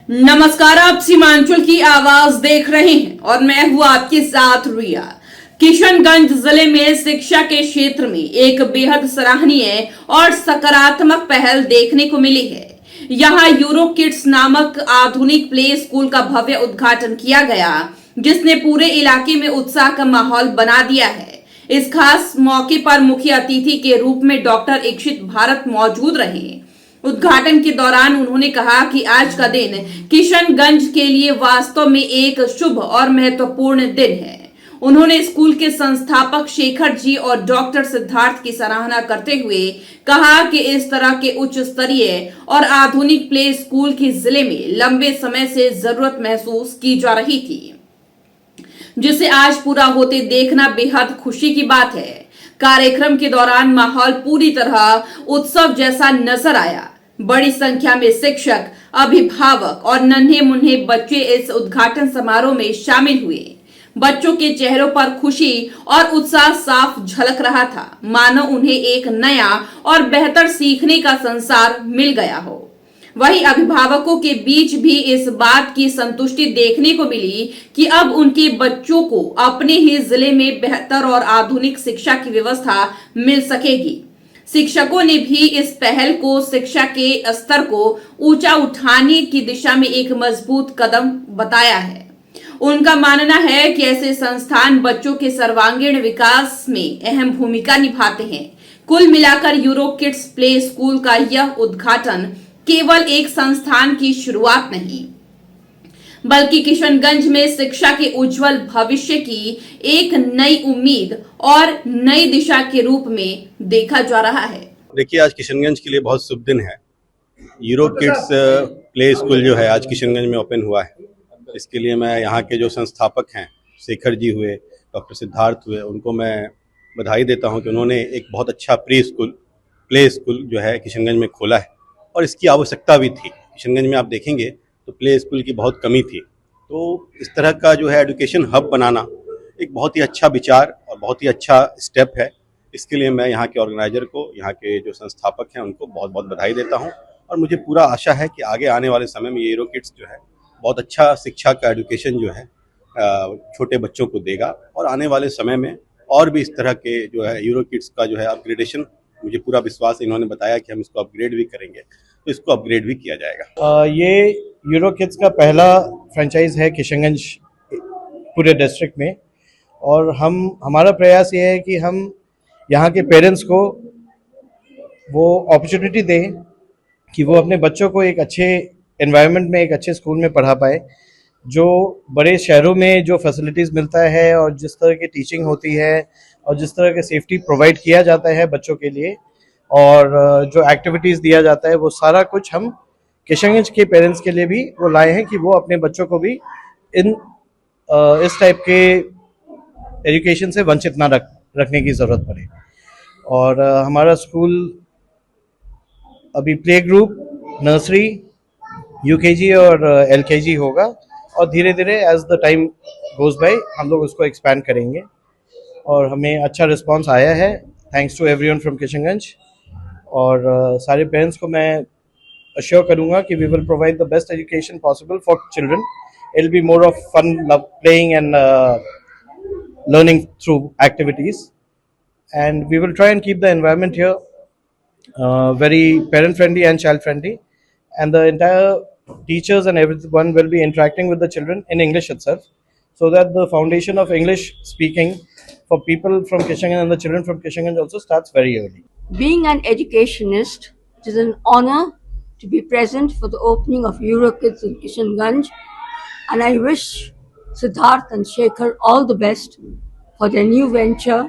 नमस्कार, आप सीमांचल की आवाज देख रहे हैं और मैं हूं आपके साथ रिया। किशनगंज जिले में शिक्षा के क्षेत्र में एक बेहद सराहनीय और सकारात्मक पहल देखने को मिली है। यहां यूरो किड्स नामक आधुनिक प्ले स्कूल का भव्य उद्घाटन किया गया, जिसने पूरे इलाके में उत्साह का माहौल बना दिया है। इस खास मौके पर मुख्य अतिथि के रूप में डॉक्टर इक्षित भारत मौजूद रहे। उद्घाटन के दौरान उन्होंने कहा कि आज का दिन किशनगंज के लिए वास्तव में एक शुभ और महत्वपूर्ण दिन है। उन्होंने स्कूल के संस्थापक शेखर जी और डॉक्टर सिद्धार्थ की सराहना करते हुए कहा कि इस तरह के उच्च स्तरीय और आधुनिक प्ले स्कूल की जिले में लंबे समय से जरूरत महसूस की जा रही थी, जिसे आज पूरा होते देखना बेहद खुशी की बात है। कार्यक्रम के दौरान माहौल पूरी तरह उत्सव जैसा नजर आया। बड़ी संख्या में शिक्षक, अभिभावक और नन्हे मुन्ने बच्चे इस उद्घाटन समारोह में शामिल हुए। बच्चों के चेहरों पर खुशी और उत्साह साफ झलक रहा था, मानो उन्हें एक नया और बेहतर सीखने का संसार मिल गया हो। वहीं अभिभावकों के बीच भी इस बात की संतुष्टि देखने को मिली कि अब उनके बच्चों को अपने ही जिले में बेहतर और आधुनिक शिक्षा की व्यवस्था मिल सकेगी। शिक्षकों ने भी इस पहल को शिक्षा के स्तर को ऊंचा उठाने की दिशा में एक मजबूत कदम बताया है। उनका मानना है कि ऐसे संस्थान बच्चों के सर्वांगीण विकास में अहम भूमिका निभाते हैं। कुल मिलाकर यूरो किड्स प्ले स्कूल का यह उद्घाटन केवल एक संस्थान की शुरुआत नहीं, बल्कि किशनगंज में शिक्षा के उज्जवल भविष्य की एक नई उम्मीद और नई दिशा के रूप में देखा जा रहा है। देखिए, आज किशनगंज के लिए बहुत शुभ दिन है। यूरो किड्स प्ले स्कूल जो है आज किशनगंज में ओपन हुआ है। इसके लिए मैं यहाँ के जो संस्थापक हैं, शेखर जी हुए, डॉक्टर सिद्धार्थ हुए, उनको मैं बधाई देता हूँ कि उन्होंने एक बहुत अच्छा प्ले स्कूल जो है किशनगंज में खोला है और इसकी आवश्यकता भी थी। किशनगंज में आप देखेंगे तो प्ले स्कूल की बहुत कमी थी, तो इस तरह का जो है एजुकेशन हब बनाना एक बहुत ही अच्छा विचार और बहुत ही अच्छा स्टेप है। इसके लिए मैं यहाँ के ऑर्गेनाइजर को, यहाँ के जो संस्थापक हैं, उनको बहुत बहुत बधाई देता हूँ और मुझे पूरा आशा है कि आगे आने वाले समय में ये यूरो किड्स जो है बहुत अच्छा शिक्षा का एजुकेशन जो है छोटे बच्चों को देगा और आने वाले समय में और भी इस तरह के जो है यूरो किड्स का जो है अपग्रेडेशन, मुझे पूरा विश्वास है, इन्होंने बताया कि हम इसको अपग्रेड भी करेंगे, तो इसको अपग्रेड भी किया जाएगा। ये यूरो किड्स का पहला फ्रेंचाइज है किशनगंज पूरे डिस्ट्रिक्ट में और हमारा प्रयास ये है कि हम यहाँ के पेरेंट्स को वो अपॉर्चुनिटी दें कि वो अपने बच्चों को एक अच्छे एनवायरनमेंट में, एक अच्छे स्कूल में पढ़ा पाए। जो बड़े शहरों में जो फैसिलिटीज़ मिलता है और जिस तरह की टीचिंग होती है और जिस तरह का सेफ्टी प्रोवाइड किया जाता है बच्चों के लिए और जो एक्टिविटीज़ दिया जाता है, वो सारा कुछ हम किशनगंज के पेरेंट्स के लिए भी वो लाए हैं कि वो अपने बच्चों को भी इस टाइप के एजुकेशन से वंचित ना रखने की ज़रूरत पड़े। और हमारा स्कूल अभी प्ले ग्रुप, नर्सरी, यूकेजी और एलकेजी होगा और धीरे धीरे as the time goes by हम लोग उसको एक्सपैंड करेंगे और हमें अच्छा रिस्पांस आया है, thanks to everyone from Kishanganj. और सारे पेरेंट्स को मैं अश्योर करूँगा कि we will provide the best education possible for children. It will be more of fun, playing and learning through activities, and we will try and keep the environment here very parent friendly and child friendly, and the entire teachers and everyone will be interacting with the children in English itself, so that the foundation of English speaking for people from Kishanganj and the children from Kishanganj also starts very early. Being an educationist, it is an honor to be present for the opening of Euro Kids in Kishanganj, and I wish Siddharth and Shekhar all the best for their new venture.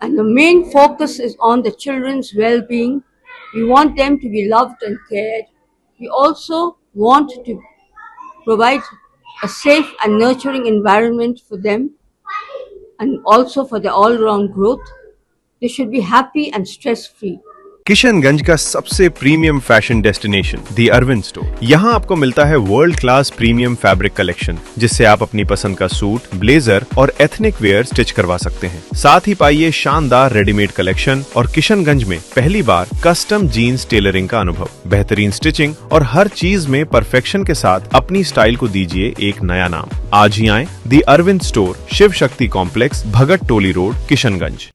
And the main focus is on the children's well-being. We want them to be loved and cared. We also want to provide a safe and nurturing environment for them and also for their all-round growth. They should be happy and stress-free. Kishanganj का सबसे premium fashion destination दी Arvind store. यहाँ आपको मिलता है world class premium fabric collection, जिससे आप अपनी पसंद का सूट, ब्लेजर और एथनिक वेयर स्टिच करवा सकते हैं। साथ ही पाइए शानदार रेडीमेड कलेक्शन और किशनगंज में पहली बार कस्टम जीन्स टेलरिंग का अनुभव। बेहतरीन स्टिचिंग और हर चीज में परफेक्शन के साथ अपनी स्टाइल को दीजिए एक नया नाम। आज ही आए दी अरविंद स्टोर, शिव शक्ति कॉम्प्लेक्स, भगत टोली रोड, किशनगंज।